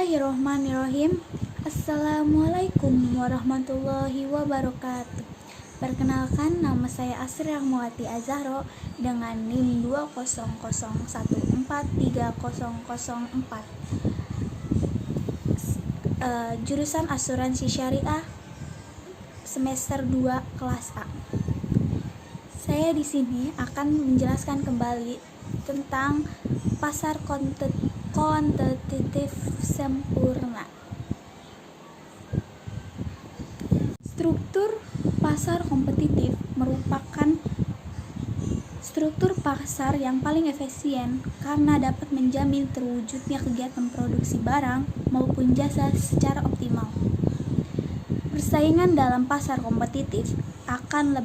Bismillahirrohmanirrohim. Assalamualaikum warahmatullahi wabarakatuh. Perkenalkan, nama saya Asri Rahmawati Azahro dengan NIM 200143004, jurusan Asuransi Syariah, semester 2 kelas A. Saya di sini akan menjelaskan kembali tentang pasar kuantitatif sempurna. Struktur pasar kompetitif merupakan struktur pasar yang paling efisien karena dapat menjamin terwujudnya kegiatan produksi barang maupun jasa secara optimal. Persaingan dalam pasar kompetitif akan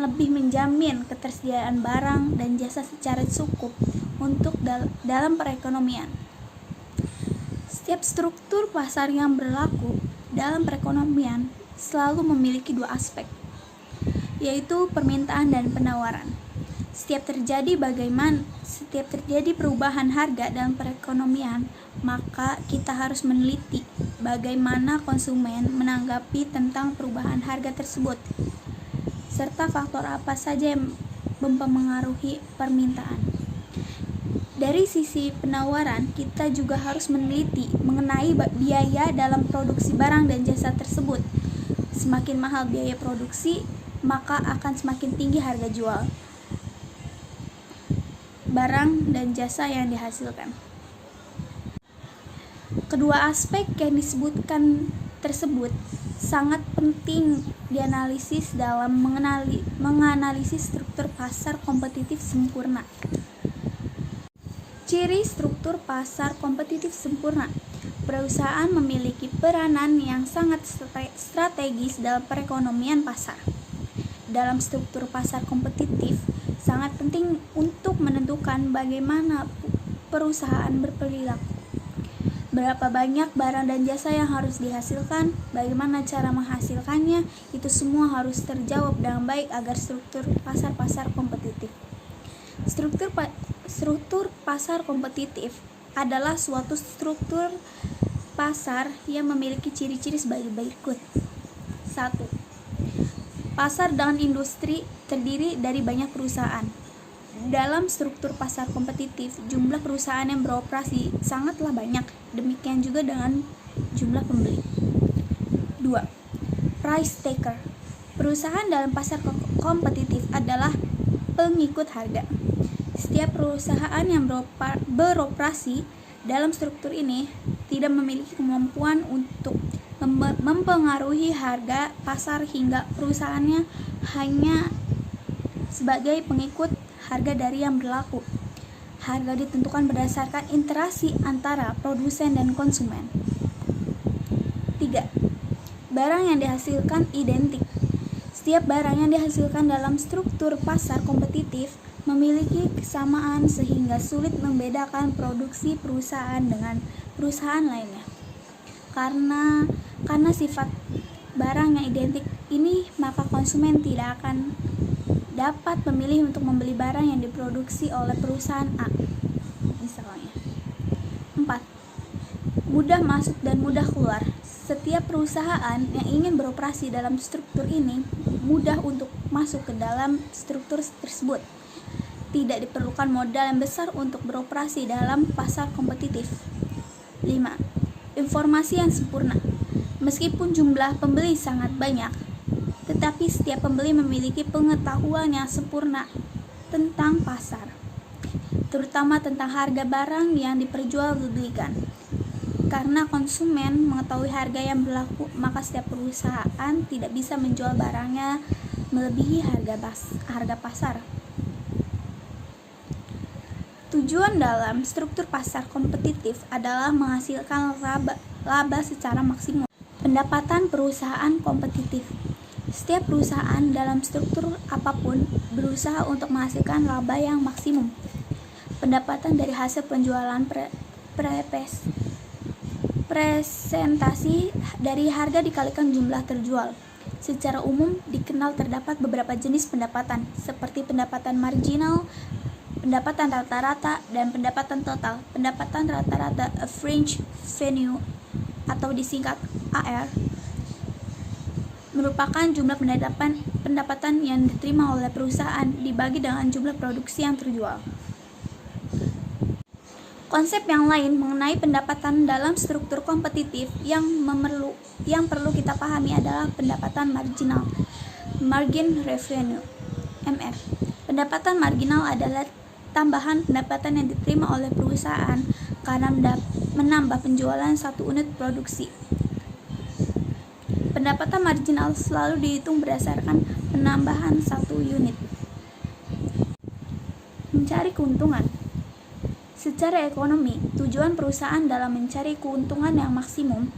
lebih menjamin ketersediaan barang dan jasa secara cukup untuk dalam perekonomian. Setiap struktur pasar yang berlaku dalam perekonomian selalu memiliki dua aspek, yaitu permintaan dan penawaran. Setiap terjadi perubahan harga dalam perekonomian, maka kita harus meneliti bagaimana konsumen menanggapi tentang perubahan harga tersebut, serta faktor apa saja yang mempengaruhi permintaan. Dari sisi penawaran, kita juga harus meneliti mengenai biaya dalam produksi barang dan jasa tersebut. Semakin mahal biaya produksi, maka akan semakin tinggi harga jual barang dan jasa yang dihasilkan. Kedua aspek yang disebutkan tersebut sangat penting dianalisis dalam menganalisis struktur pasar kompetitif sempurna. Ciri struktur pasar kompetitif sempurna: perusahaan memiliki peranan yang sangat strategis dalam perekonomian pasar. Dalam struktur pasar kompetitif, sangat penting untuk menentukan bagaimana perusahaan berperilaku. Berapa banyak barang dan jasa yang harus dihasilkan, bagaimana cara menghasilkannya, itu semua harus terjawab dengan baik agar struktur pasar kompetitif. Struktur pasar kompetitif adalah suatu struktur pasar yang memiliki ciri-ciri sebagai berikut. 1. Pasar dengan industri terdiri dari banyak perusahaan. Dalam struktur pasar kompetitif, jumlah perusahaan yang beroperasi sangatlah banyak, demikian juga dengan jumlah pembeli. 2. Price taker. Perusahaan dalam pasar kompetitif adalah pengikut harga. Setiap perusahaan yang beroperasi dalam struktur ini tidak memiliki kemampuan untuk mempengaruhi harga pasar hingga perusahaannya hanya sebagai pengikut harga dari yang berlaku. Harga ditentukan berdasarkan interaksi antara produsen dan konsumen. 3. Barang yang dihasilkan identik. Setiap barang yang dihasilkan dalam struktur pasar kompetitif memiliki kesamaan sehingga sulit membedakan produksi perusahaan dengan perusahaan lainnya. Karena sifat barang yang identik ini, maka konsumen tidak akan dapat memilih untuk membeli barang yang diproduksi oleh perusahaan A, misalnya. 4. Mudah masuk dan mudah keluar. Setiap perusahaan yang ingin beroperasi dalam struktur ini mudah untuk masuk ke dalam struktur tersebut. Tidak diperlukan modal yang besar untuk beroperasi dalam pasar kompetitif. 5. Informasi yang sempurna. Meskipun jumlah pembeli sangat banyak, tetapi setiap pembeli memiliki pengetahuan yang sempurna tentang pasar, terutama tentang harga barang yang diperjualbelikan. Karena konsumen mengetahui harga yang berlaku, maka setiap perusahaan tidak bisa menjual barangnya melebihi harga pasar. Tujuan dalam struktur pasar kompetitif adalah menghasilkan laba secara maksimum. Pendapatan perusahaan kompetitif. Setiap perusahaan dalam struktur apapun berusaha untuk menghasilkan laba yang maksimum. Pendapatan dari hasil penjualan presentasi dari harga dikalikan jumlah terjual. Secara umum dikenal terdapat beberapa jenis pendapatan, seperti pendapatan marginal, pendapatan rata-rata, dan pendapatan total. Pendapatan rata-rata average revenue atau disingkat AR merupakan jumlah pendapatan yang diterima oleh perusahaan dibagi dengan jumlah produksi yang terjual. Konsep yang lain mengenai pendapatan dalam struktur kompetitif yang perlu kita pahami adalah pendapatan marginal, margin revenue, MR. Pendapatan marginal adalah tambahan pendapatan yang diterima oleh perusahaan karena menambah penjualan satu unit produksi. Pendapatan marginal selalu dihitung berdasarkan penambahan satu unit. Mencari keuntungan. Secara ekonomi, tujuan perusahaan dalam mencari keuntungan yang maksimum.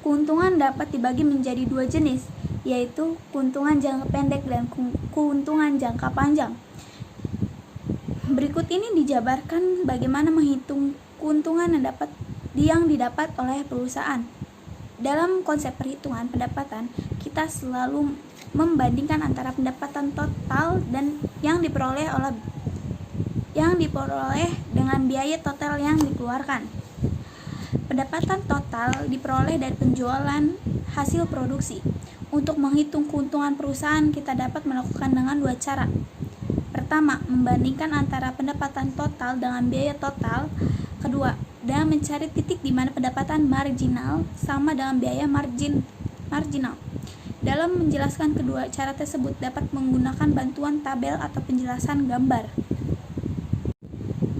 Keuntungan dapat dibagi menjadi dua jenis, yaitu keuntungan jangka pendek dan keuntungan jangka panjang. Berikut ini dijabarkan bagaimana menghitung keuntungan yang didapat oleh perusahaan. Dalam konsep perhitungan pendapatan, kita selalu membandingkan antara pendapatan total dan yang diperoleh dengan biaya total yang dikeluarkan. Pendapatan total diperoleh dari penjualan hasil produksi. Untuk menghitung keuntungan perusahaan, kita dapat melakukan dengan dua cara. Pertama, membandingkan antara pendapatan total dengan biaya total. Kedua, dengan mencari titik di mana pendapatan marginal sama dengan biaya marginal. Dalam menjelaskan kedua cara tersebut dapat menggunakan bantuan tabel atau penjelasan gambar.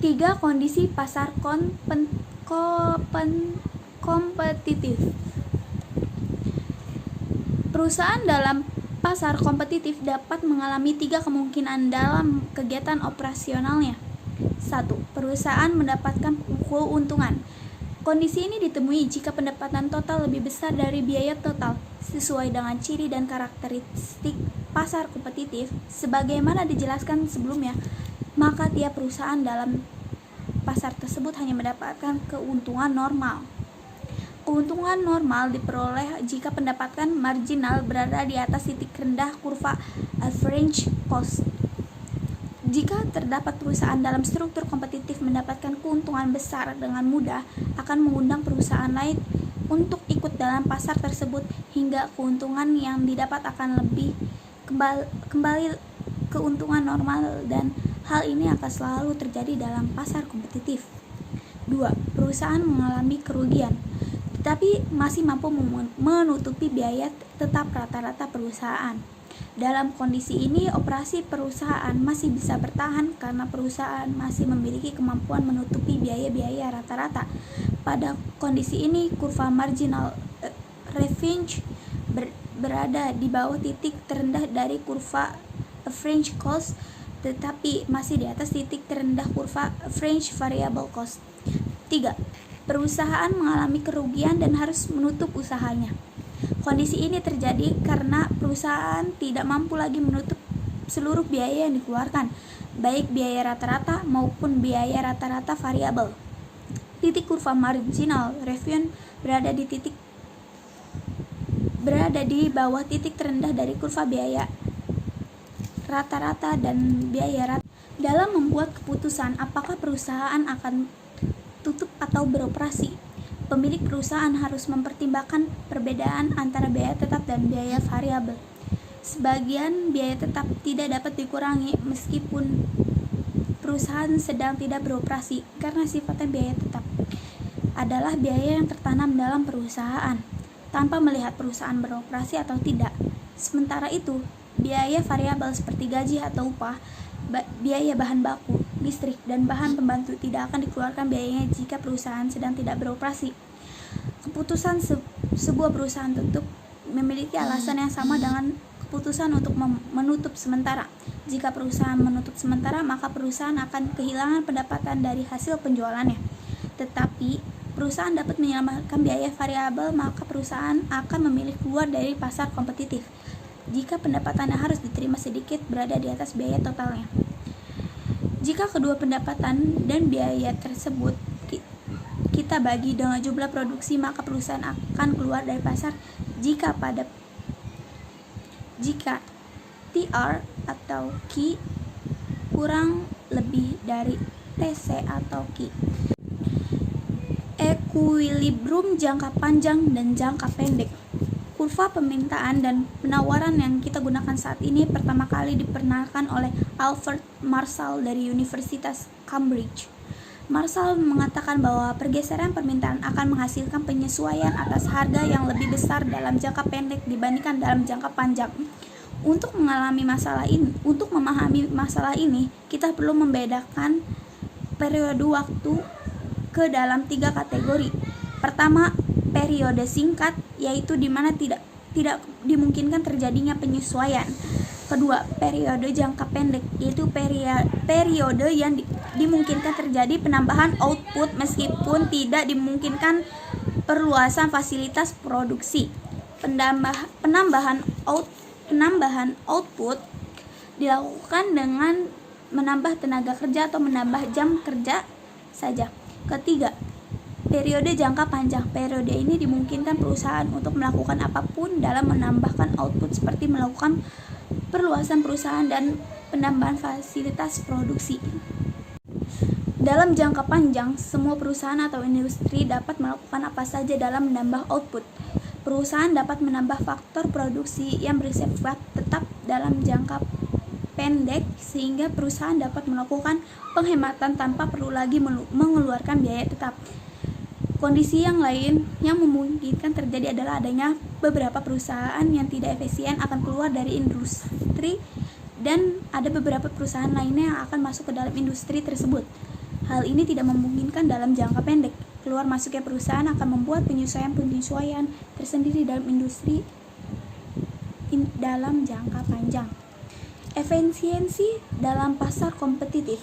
3. Kondisi pasar kompetitif. Perusahaan dalam pasar kompetitif dapat mengalami 3 kemungkinan dalam kegiatan operasionalnya. 1. Perusahaan mendapatkan keuntungan. Kondisi ini ditemui jika pendapatan total lebih besar dari biaya total, sesuai dengan ciri dan karakteristik pasar kompetitif sebagaimana dijelaskan sebelumnya, maka tiap perusahaan dalam pasar tersebut hanya mendapatkan keuntungan normal. Keuntungan normal diperoleh jika pendapatan marginal berada di atas titik rendah kurva average cost. Jika terdapat perusahaan dalam struktur kompetitif mendapatkan keuntungan besar dengan mudah, akan mengundang perusahaan lain untuk ikut dalam pasar tersebut hingga keuntungan yang didapat akan lebih kembali keuntungan normal, dan hal ini akan selalu terjadi dalam pasar kompetitif. 2. Perusahaan mengalami kerugian, tetapi masih mampu menutupi biaya tetap rata-rata perusahaan. Dalam kondisi ini, operasi perusahaan masih bisa bertahan karena perusahaan masih memiliki kemampuan menutupi biaya-biaya rata-rata. Pada kondisi ini, kurva marginal revenue berada di bawah titik terendah dari kurva average cost, tetapi masih di atas titik terendah kurva average variable cost. 3. Perusahaan mengalami kerugian dan harus menutup usahanya. Kondisi ini terjadi karena perusahaan tidak mampu lagi menutup seluruh biaya yang dikeluarkan, baik biaya rata-rata maupun biaya rata-rata variabel. Titik kurva marginal revenue berada di bawah titik terendah dari kurva biaya rata-rata dan biaya rata. Dalam membuat keputusan apakah perusahaan akan tutup atau beroperasi, pemilik perusahaan harus mempertimbangkan perbedaan antara biaya tetap dan biaya variabel. Sebagian biaya tetap tidak dapat dikurangi meskipun perusahaan sedang tidak beroperasi, karena sifatnya biaya tetap adalah biaya yang tertanam dalam perusahaan tanpa melihat perusahaan beroperasi atau tidak. Sementara itu, biaya variabel seperti gaji atau upah, biaya bahan baku, listrik, dan bahan pembantu tidak akan dikeluarkan biayanya jika perusahaan sedang tidak beroperasi. Keputusan sebuah perusahaan tutup memiliki alasan yang sama dengan keputusan untuk menutup sementara. Jika perusahaan menutup sementara, maka perusahaan akan kehilangan pendapatan dari hasil penjualannya. Tetapi perusahaan dapat menyelamatkan biaya variabel, maka perusahaan akan memilih keluar dari pasar kompetitif jika pendapatan yang harus diterima sedikit berada di atas biaya totalnya. Jika kedua pendapatan dan biaya tersebut kita bagi dengan jumlah produksi, maka perusahaan akan keluar dari pasar jika TR atau Key kurang lebih dari TC atau Ki. Equilibrium jangka panjang dan jangka pendek. Kurva permintaan dan penawaran yang kita gunakan saat ini pertama kali diperkenalkan oleh Alfred Marshall dari Universitas Cambridge. Marshall mengatakan bahwa pergeseran permintaan akan menghasilkan penyesuaian atas harga yang lebih besar dalam jangka pendek dibandingkan dalam jangka panjang. Untuk memahami masalah ini, kita perlu membedakan periode waktu ke dalam 3 kategori. Pertama, periode singkat, yaitu di mana tidak dimungkinkan terjadinya penyesuaian. Kedua, periode jangka pendek, yaitu periode yang dimungkinkan terjadi penambahan output meskipun tidak dimungkinkan perluasan fasilitas produksi. Penambahan output dilakukan dengan menambah tenaga kerja atau menambah jam kerja saja. Ketiga, periode jangka panjang. Periode ini dimungkinkan perusahaan untuk melakukan apapun dalam menambahkan output seperti melakukan perluasan perusahaan dan penambahan fasilitas produksi. Dalam jangka panjang, semua perusahaan atau industri dapat melakukan apa saja dalam menambah output. Perusahaan dapat menambah faktor produksi yang bersifat tetap dalam jangka pendek sehingga perusahaan dapat melakukan penghematan tanpa perlu lagi mengeluarkan biaya tetap. Kondisi yang lain yang memungkinkan terjadi adalah adanya beberapa perusahaan yang tidak efisien akan keluar dari industri dan ada beberapa perusahaan lainnya yang akan masuk ke dalam industri tersebut. Hal ini tidak memungkinkan dalam jangka pendek. Keluar masuknya perusahaan akan membuat penyesuaian tersendiri dalam industri dalam jangka panjang. Efisiensi dalam pasar kompetitif.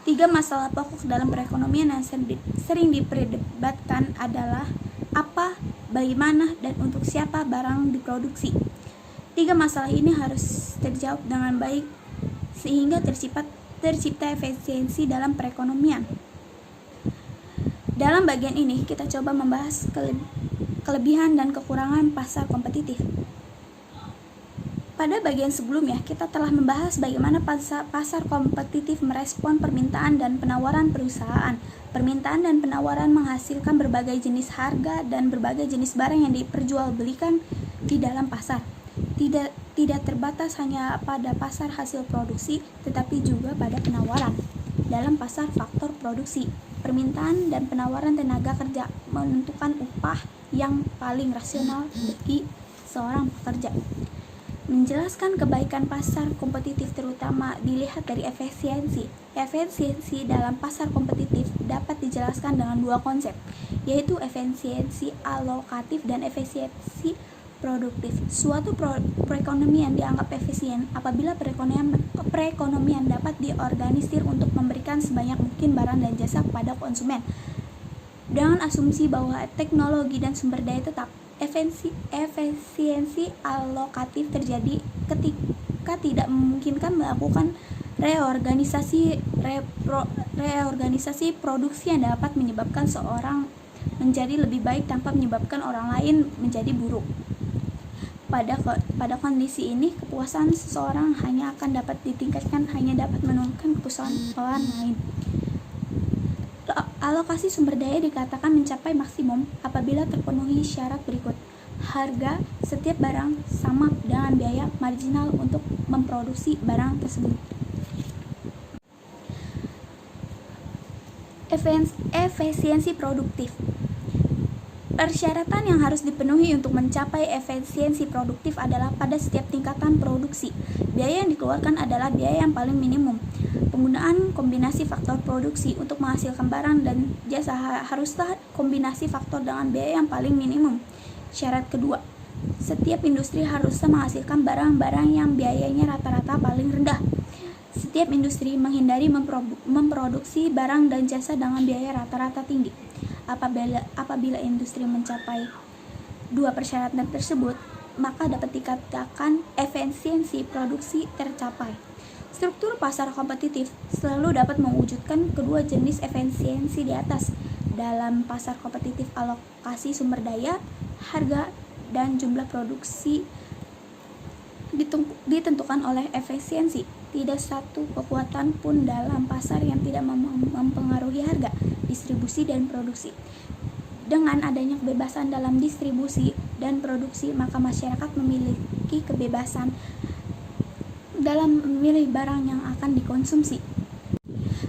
3 masalah pokok dalam perekonomian yang sering diperdebatkan adalah apa, bagaimana, dan untuk siapa barang diproduksi. 3 masalah ini harus terjawab dengan baik sehingga tercipta efisiensi dalam perekonomian. Dalam bagian ini, kita coba membahas kelebihan dan kekurangan pasar kompetitif. Pada bagian sebelumnya, kita telah membahas bagaimana pasar kompetitif merespon permintaan dan penawaran perusahaan. Permintaan dan penawaran menghasilkan berbagai jenis harga dan berbagai jenis barang yang diperjualbelikan di dalam pasar. Tidak terbatas hanya pada pasar hasil produksi, tetapi juga pada penawaran. Dalam pasar faktor produksi, permintaan dan penawaran tenaga kerja menentukan upah yang paling rasional bagi seorang pekerja. Menjelaskan kebaikan pasar kompetitif terutama dilihat dari efisiensi. Efisiensi dalam pasar kompetitif dapat dijelaskan dengan 2 konsep, yaitu efisiensi alokatif dan efisiensi produktif. Suatu perekonomian dianggap efisien apabila perekonomian dapat diorganisir untuk memberikan sebanyak mungkin barang dan jasa kepada konsumen dengan asumsi bahwa teknologi dan sumber daya tetap. Efisiensi alokatif terjadi ketika tidak memungkinkan melakukan reorganisasi produksi yang dapat menyebabkan seorang menjadi lebih baik tanpa menyebabkan orang lain menjadi buruk. Pada kondisi ini, kepuasan seseorang hanya akan dapat ditingkatkan hanya dapat menurunkan kepuasan orang lain. Alokasi sumber daya dikatakan mencapai maksimum apabila terpenuhi syarat berikut. Harga setiap barang sama dengan biaya marginal untuk memproduksi barang tersebut. Efisiensi produktif. Persyaratan yang harus dipenuhi untuk mencapai efisiensi produktif adalah pada setiap tingkatan produksi, biaya yang dikeluarkan adalah biaya yang paling minimum. Penggunaan kombinasi faktor produksi untuk menghasilkan barang dan jasa haruslah kombinasi faktor dengan biaya yang paling minimum. Syarat kedua, setiap industri haruslah menghasilkan barang-barang yang biayanya rata-rata paling rendah. Setiap industri menghindari memproduksi barang dan jasa dengan biaya rata-rata tinggi. Apabila industri mencapai 2 persyaratan tersebut, maka dapat dikatakan efisiensi produksi tercapai. Struktur pasar kompetitif selalu dapat mewujudkan kedua jenis efisiensi di atas. Dalam pasar kompetitif, alokasi sumber daya, harga, dan jumlah produksi ditentukan oleh efisiensi. tidak satu kekuatan pun dalam pasar yang tidak mempengaruhi harga, distribusi, dan produksi. Dengan adanya kebebasan dalam distribusi dan produksi, maka masyarakat memiliki kebebasan dalam memilih barang yang akan dikonsumsi.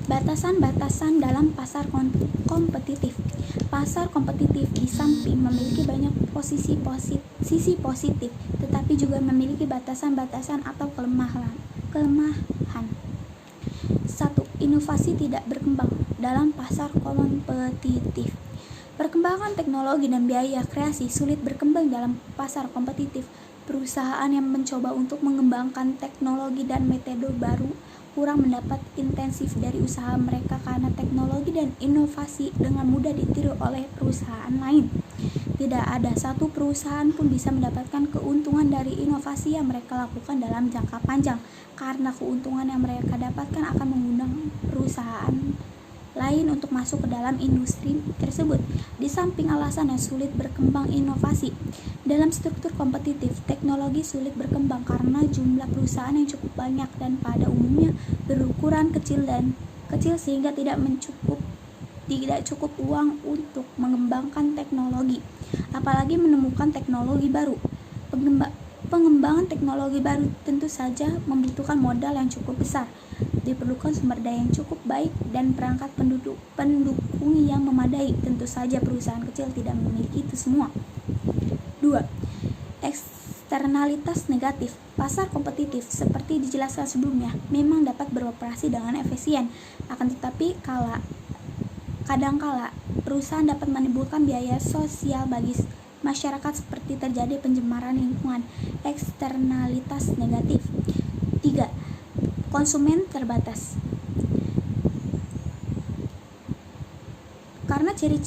Batasan-batasan dalam pasar kompetitif. Pasar kompetitif di samping memiliki banyak sisi positif, tetapi juga memiliki batasan-batasan atau kelemahan. 1. Inovasi tidak berkembang dalam pasar kompetitif. Perkembangan teknologi dan biaya kreasi sulit berkembang dalam pasar kompetitif. Perusahaan yang mencoba untuk mengembangkan teknologi dan metode baru kurang mendapat intensif dari usaha mereka karena teknologi dan inovasi dengan mudah ditiru oleh perusahaan lain. Tidak ada satu perusahaan pun bisa mendapatkan keuntungan dari inovasi yang mereka lakukan dalam jangka panjang, karena keuntungan yang mereka dapatkan akan mengundang perusahaan lain untuk masuk ke dalam industri tersebut. Di samping alasan yang sulit berkembang inovasi, dalam struktur kompetitif, teknologi sulit berkembang karena jumlah perusahaan yang cukup banyak dan pada umumnya berukuran kecil sehingga tidak cukup uang untuk mengembangkan teknologi, apalagi menemukan teknologi baru. Pengembangan teknologi baru tentu saja membutuhkan modal yang cukup besar, diperlukan sumber daya yang cukup baik, dan perangkat pendukung yang memadai. Tentu saja perusahaan kecil tidak memiliki itu semua. 2. Eksternalitas negatif. Pasar kompetitif, seperti dijelaskan sebelumnya, memang dapat beroperasi dengan efisien, akan tetapi kadangkala perusahaan dapat menimbulkan biaya sosial bagi masyarakat seperti terjadi pencemaran lingkungan. Eksternalitas negatif. 3. Konsumen terbatas. Karena ciri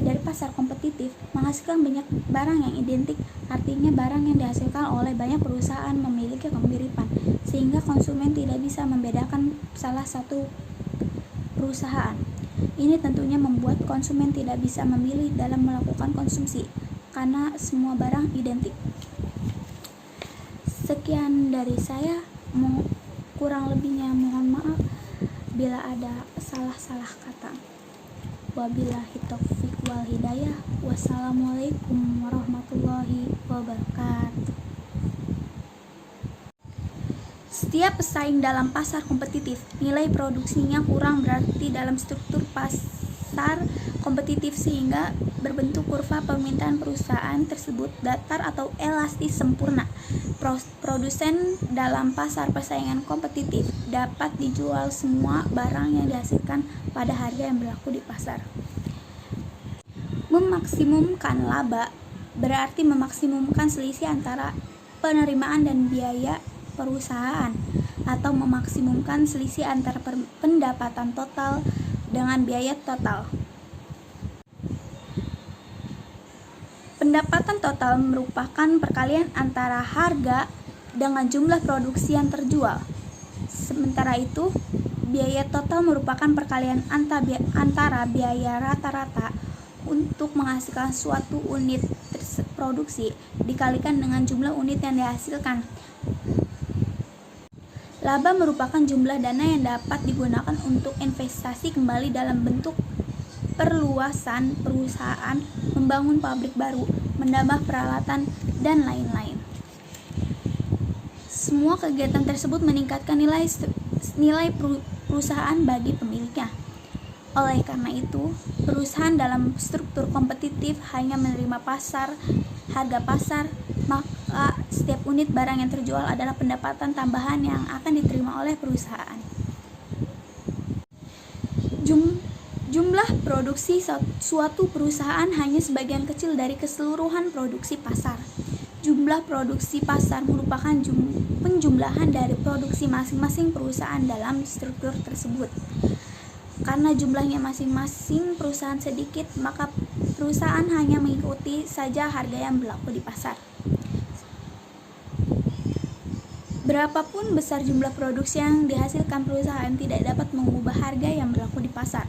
dari pasar kompetitif menghasilkan banyak barang yang identik, artinya barang yang dihasilkan oleh banyak perusahaan memiliki kemiripan, sehingga konsumen tidak bisa membedakan salah satu perusahaan. Ini tentunya membuat konsumen tidak bisa memilih dalam melakukan konsumsi, karena semua barang identik. Sekian dari saya, kurang lebihnya mohon maaf bila ada salah-salah kata. Wabillahi taufiq wal hidayah. Wassalamualaikum warahmatullahi wabarakatuh. Setiap pesaing dalam pasar kompetitif, nilai produksinya kurang berarti dalam struktur pasar kompetitif sehingga berbentuk kurva permintaan perusahaan tersebut datar atau elastis sempurna. Produsen dalam pasar persaingan kompetitif dapat dijual semua barang yang dihasilkan pada harga yang berlaku di pasar. Memaksimumkan laba berarti memaksimumkan selisih antara penerimaan dan biaya perusahaan, atau memaksimumkan selisih antara pendapatan total dengan biaya total. Pendapatan total merupakan perkalian antara harga dengan jumlah produksi yang terjual. Sementara itu, biaya total merupakan perkalian antara biaya rata-rata untuk menghasilkan suatu unit produksi dikalikan dengan jumlah unit yang dihasilkan. Laba merupakan jumlah dana yang dapat digunakan untuk investasi kembali dalam bentuk perluasan perusahaan, membangun pabrik baru, menambah peralatan, dan lain-lain. Semua kegiatan tersebut meningkatkan nilai perusahaan bagi pemiliknya. Oleh karena itu, perusahaan dalam struktur kompetitif hanya menerima harga pasar, maka setiap unit barang yang terjual adalah pendapatan tambahan yang akan diterima oleh perusahaan. Jumlah produksi suatu perusahaan hanya sebagian kecil dari keseluruhan produksi pasar. Jumlah produksi pasar merupakan penjumlahan dari produksi masing-masing perusahaan dalam struktur tersebut. Karena jumlahnya masing-masing perusahaan sedikit, maka perusahaan hanya mengikuti saja harga yang berlaku di pasar. Berapapun besar jumlah produksi yang dihasilkan, perusahaan tidak dapat mengubah harga yang berlaku di pasar.